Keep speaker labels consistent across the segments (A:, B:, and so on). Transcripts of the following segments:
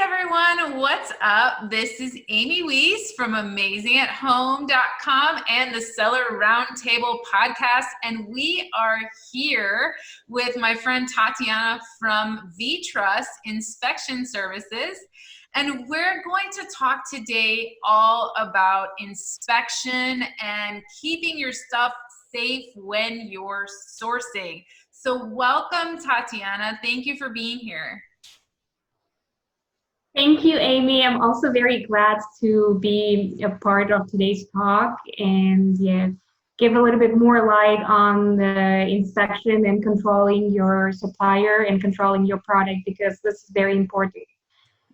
A: everyone, what's up? This is Amy Weiss from AmazingAtHome.com and the Seller Roundtable podcast, and we are here with my friend Tatiana from VTrust Inspection Services, and we're going to talk today all about inspection and keeping your stuff safe when you're sourcing. So welcome, Tatiana. Thank you for being here.
B: Thank you, Amy. I'm also very glad to be a part of today's talk and give a little bit more light on the inspection and controlling your supplier and controlling your product, because this is very important.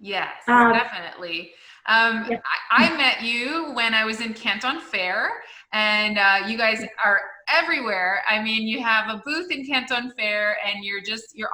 A: Yes, definitely. I met you when I was in Canton Fair, and you guys are everywhere. I mean, you have a booth in Canton Fair, and you're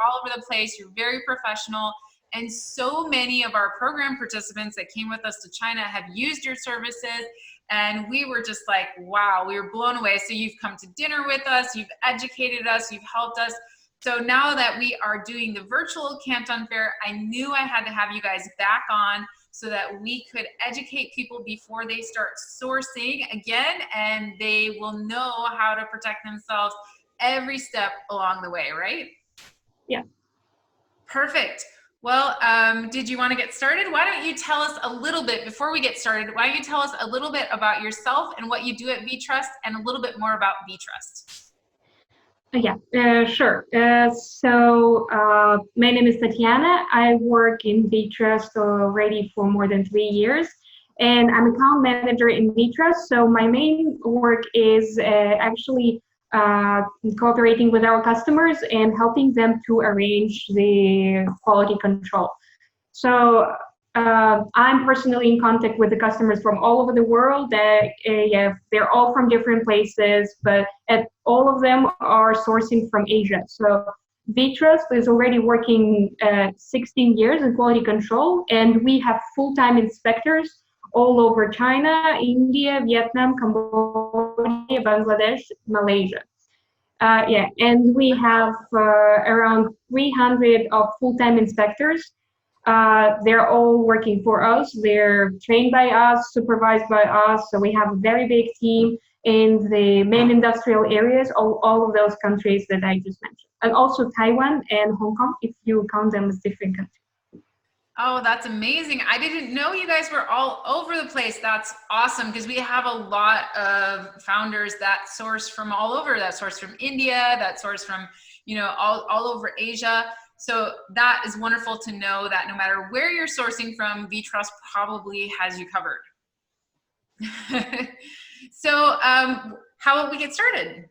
A: all over the place. You're very professional. And so many of our program participants that came with us to China have used your services. And we were just like, wow, we were blown away. So you've come to dinner with us, you've educated us, you've helped us. So now that we are doing the virtual Canton Fair, I knew I had to have you guys back on so that we could educate people before they start sourcing again, and they will know how to protect themselves every step along the way, right?
B: Yeah.
A: Perfect. Well, did you want to get started? Why don't you tell us a little bit, before we get started, why don't you tell us a little bit about yourself and what you do at VTrust, and a little bit more about VTrust?
B: Sure. My name is Tatiana. I work in VTrust already for more than 3 years, and I'm account manager in VTrust. So my main work is actually cooperating with our customers and helping them to arrange the quality control. So I'm personally in contact with the customers from all over the world. They're all from different places, but all of them are sourcing from Asia. So VTrust is already working 16 years in quality control, and we have full-time inspectors all over China, India, Vietnam, Cambodia, Bangladesh, Malaysia. And we have around 300 of full-time inspectors. They're all working for us. They're trained by us, supervised by us. So we have a very big team in the main industrial areas, all of those countries that I just mentioned. And also Taiwan and Hong Kong, if you count them as different countries.
A: Oh, that's amazing. I didn't know you guys were all over the place. That's awesome, because we have a lot of founders that source from all over, that source from India, that source from, all over Asia. So that is wonderful to know that no matter where you're sourcing from, VTrust probably has you covered. So how about we get started?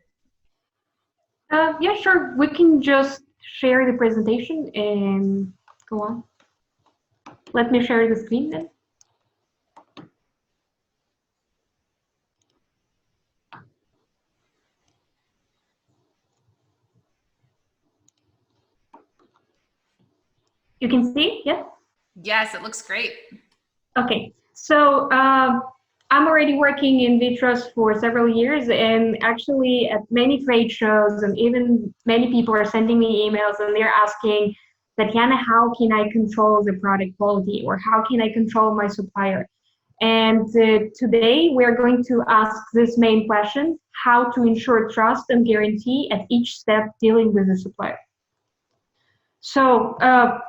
B: Sure. We can just share the presentation and go on. Let me share the screen then. You can see, yeah?
A: Yes, it looks great.
B: Okay, so I'm already working in VTrust for several years, and actually at many trade shows, and even many people are sending me emails and they're asking, Tatiana, how can I control the product quality, or how can I control my supplier? And today we're going to ask this main question: how to ensure trust and guarantee at each step dealing with the supplier. So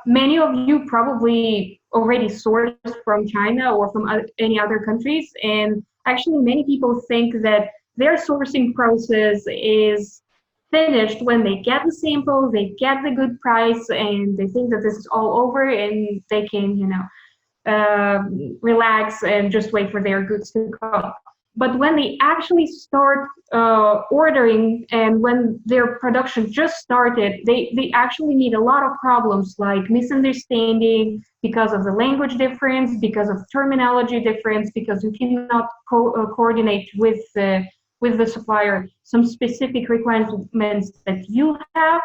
B: many of you probably already sourced from China or from any other countries, and actually many people think that their sourcing process is finished when they get the sample, they get the good price, and they think that this is all over and they can, relax and just wait for their goods to come. But when they actually start ordering, and when their production just started, they actually meet a lot of problems like misunderstanding because of the language difference, because of terminology difference, because you cannot coordinate with the supplier some specific requirements that you have.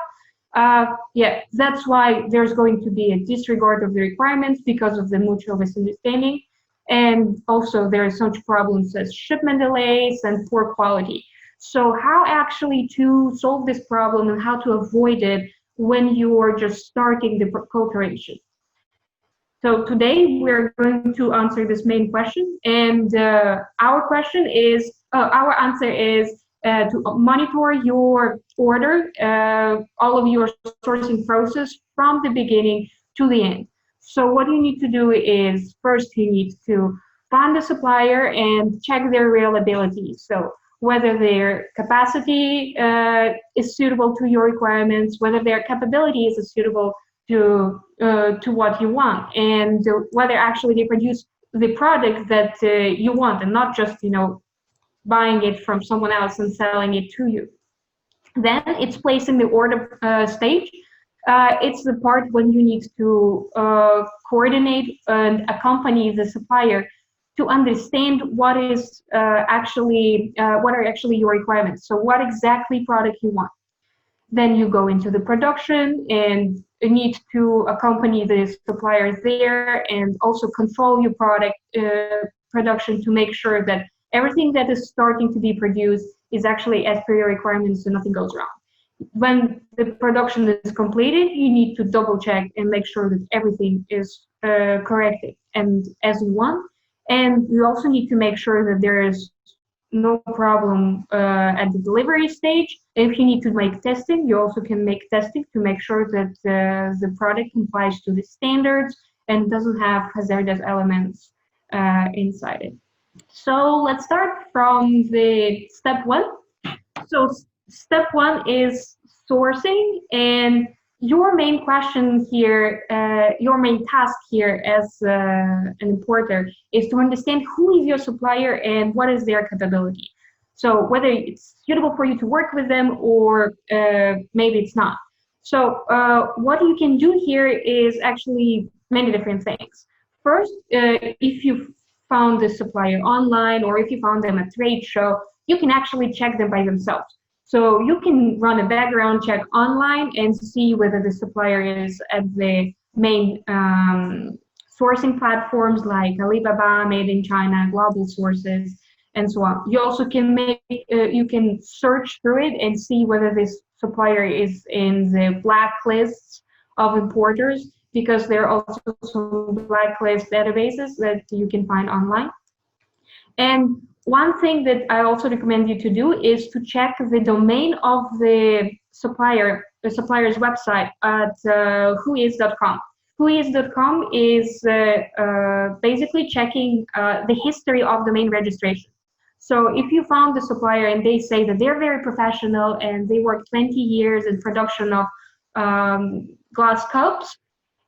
B: That's why there's going to be a disregard of the requirements because of the mutual misunderstanding. And also there are such problems as shipment delays and poor quality. So how actually to solve this problem and how to avoid it when you are just starting the cooperation? So today we're going to answer this main question, and our answer is to monitor your order, all of your sourcing process from the beginning to the end. So what you need to do is first you need to find the supplier and check their reliability. So whether their capacity is suitable to your requirements, whether their capabilities is suitable to what you want, and whether actually they produce the product that you want, and not just buying it from someone else and selling it to you. Then it's placing the order stage. It's the part when you need to coordinate and accompany the supplier to understand what are actually your requirements. So what exactly product you want. Then you go into the production and you need to accompany the suppliers there and also control your product production to make sure that everything that is starting to be produced is actually as per your requirements and nothing goes wrong. When the production is completed, you need to double check and make sure that everything is correct and as you want. And you also need to make sure that there is no problem at the delivery stage. If you need to make testing, you also can make testing to make sure that the product complies to the standards and doesn't have hazardous elements inside it. So let's start from the step one. So step one is sourcing, and your main question here, your main task here as an importer is to understand who is your supplier and what is their capability. So whether it's suitable for you to work with them or maybe it's not. So what you can do here is actually many different things. First, if you found the supplier online or if you found them at trade show, you can actually check them by themselves. So you can run a background check online and see whether the supplier is at the main sourcing platforms like Alibaba, Made in China, Global Sources, and so on. You also can you can search through it and see whether this supplier is in the blacklists of importers, because there are also some blacklist databases that you can find online. And one thing that I also recommend you to do is to check the domain of the supplier's website at whois.com. Whois.com is basically checking the history of domain registration. So if you found the supplier and they say that they're very professional and they work 20 years in production of glass cups,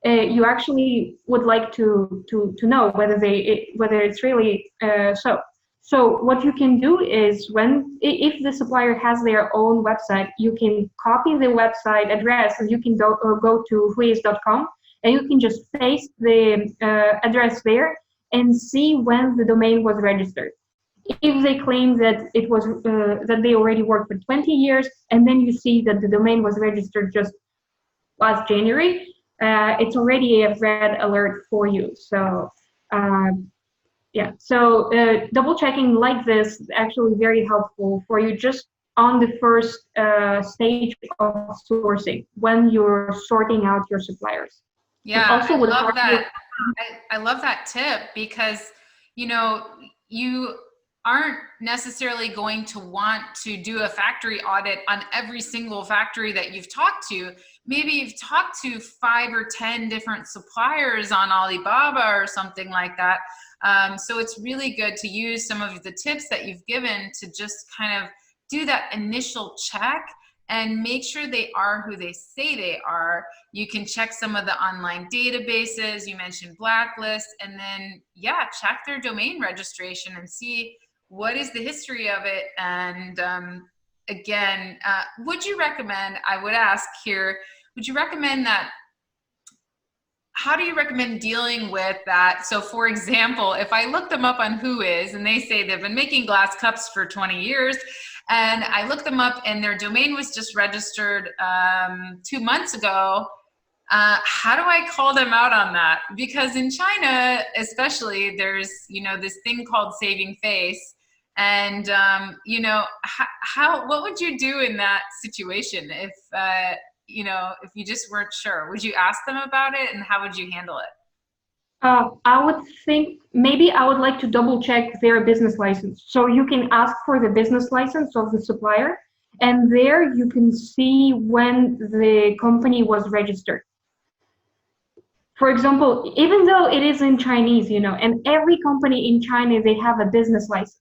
B: you actually would like to know whether whether it's really so. So what you can do is if the supplier has their own website, you can copy the website address and you can go to whois.com and you can just paste the address there and see when the domain was registered. If they claim that it was that they already worked for 20 years, and then you see that the domain was registered just last January, it's already a red alert for you. So yeah, so double checking like this is actually very helpful for you just on the first stage of sourcing when you're sorting out your suppliers.
A: Yeah, I love that. I love that tip, because you aren't necessarily going to want to do a factory audit on every single factory that you've talked to. Maybe you've talked to 5 or 10 different suppliers on Alibaba or something like that. So it's really good to use some of the tips that you've given to just kind of do that initial check and make sure they are who they say they are. You can check some of the online databases. You mentioned Blacklist, and then, yeah, check their domain registration and see what is the history of it. And again, would you recommend, I would ask here, would you recommend that, how do you recommend dealing with that? So for example, if I look them up on Whois and they say they've been making glass cups for 20 years, and I looked them up and their domain was just registered 2 months ago, how do I call them out on that? Because in China, especially, there's, this thing called saving face. And, what would you do in that situation if you just weren't sure? Would you ask them about it, and how would you handle it?
B: I would think maybe I would like to double check their business license. So you can ask for the business license of the supplier, and there you can see when the company was registered. For example, even though it is in Chinese, and every company in China, they have a business license.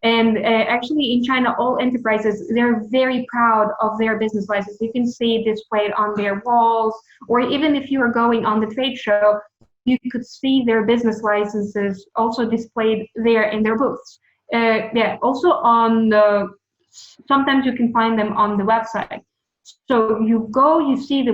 B: And actually, in China, all enterprises, they're very proud of their business license. You can see it displayed on their walls, or even if you are going on the trade show, you could see their business licenses also displayed there in their booths. Yeah, also sometimes you can find them on the website. So you go, you see the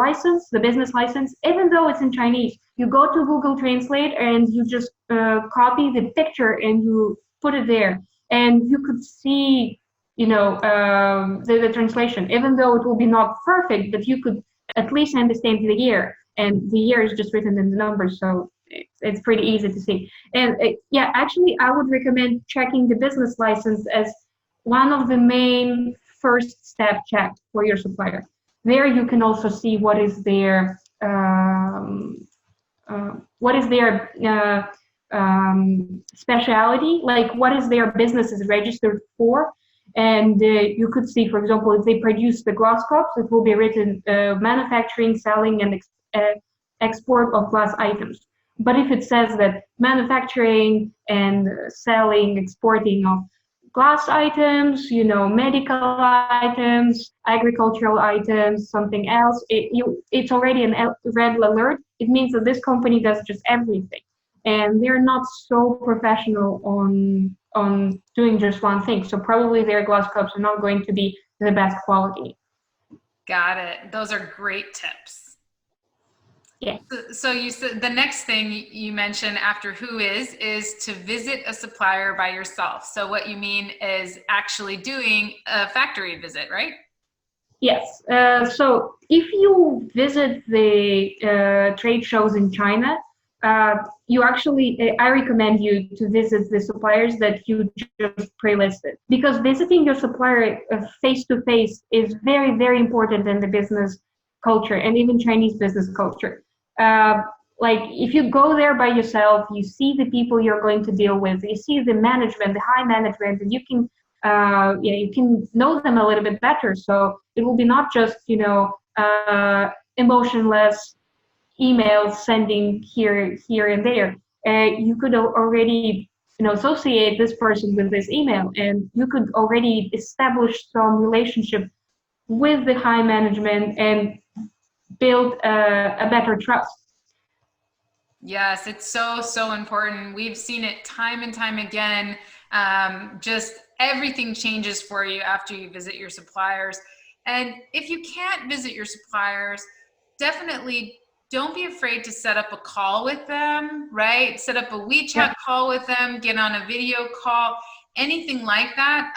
B: license, the business license, even though it's in Chinese. You go to Google Translate and you just copy the picture and you put it there, and you could see, the translation. Even though it will be not perfect, but you could at least understand the year, and the year is just written in the numbers, so it's pretty easy to see. And yeah, actually, I would recommend checking the business license as one of the main first step check for your supplier. There you can also see what is their speciality, like what is their business is registered for. And you could see, for example, if they produce the glass cups, it will be written manufacturing, selling, and export of glass items. But if it says that manufacturing and selling, exporting of glass items, medical items, agricultural items, something else, it's already a red alert. It means that this company does just everything, and they're not so professional on doing just one thing. So probably their glass cups are not going to be the best quality.
A: Got it. Those are great tips.
B: Yeah.
A: So you said the next thing you mentioned after who is to visit a supplier by yourself. So what you mean is actually doing a factory visit, right?
B: Yes. So if you visit the trade shows in China, I recommend you to visit the suppliers that you just pre-listed, because visiting your supplier face to face is very, very important in the business culture and even Chinese business culture. Uh, like if you go there by yourself, you see the people you're going to deal with, you see the management, the high management, and you can know them a little bit better. So it will be not just emotionless emails sending here and there. You could already associate this person with this email, and you could already establish some relationship with the high management and build a better trust.
A: Yes, it's so, so important. We've seen it time and time again. Just everything changes for you after you visit your suppliers. And if you can't visit your suppliers, definitely don't be afraid to set up a call with them, right? Set up a WeChat
B: Yeah.
A: call with them, get on a video call, anything like that,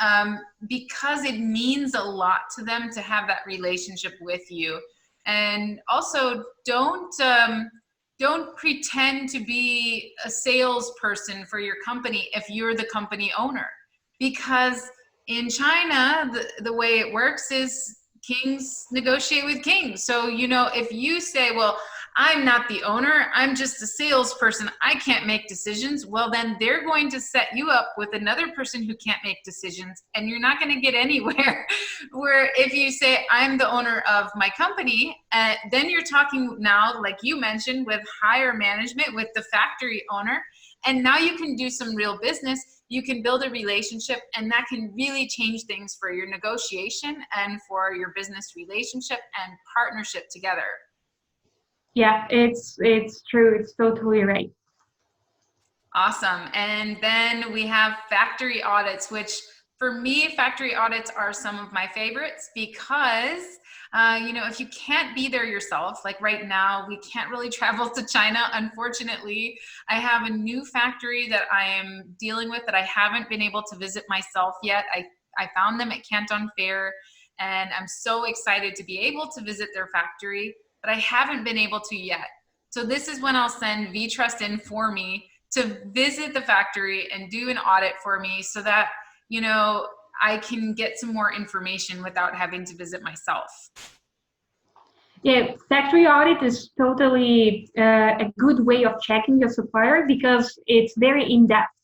A: because it means a lot to them to have that relationship with you. And also, don't pretend to be a salesperson for your company if you're the company owner, because in China the way it works is kings negotiate with kings. So if you say, well, I'm not the owner, I'm just a salesperson, I can't make decisions, well, then they're going to set you up with another person who can't make decisions, and you're not going to get anywhere. Where if you say, I'm the owner of my company, then you're talking now, like you mentioned, with higher management, with the factory owner, and now you can do some real business. You can build a relationship, and that can really change things for your negotiation and for your business relationship and partnership together.
B: Yeah, it's true. It's totally right.
A: Awesome. And then we have factory audits, which for me, factory audits are some of my favorites because, if you can't be there yourself, like right now, we can't really travel to China. Unfortunately, I have a new factory that I am dealing with that I haven't been able to visit myself yet. I found them at Canton Fair, and I'm so excited to be able to visit their factory, but I haven't been able to yet. So this is when I'll send VTrust in for me to visit the factory and do an audit for me so that, I can get some more information without having to visit myself.
B: Yeah, factory audit is totally a good way of checking your supplier because it's very in-depth.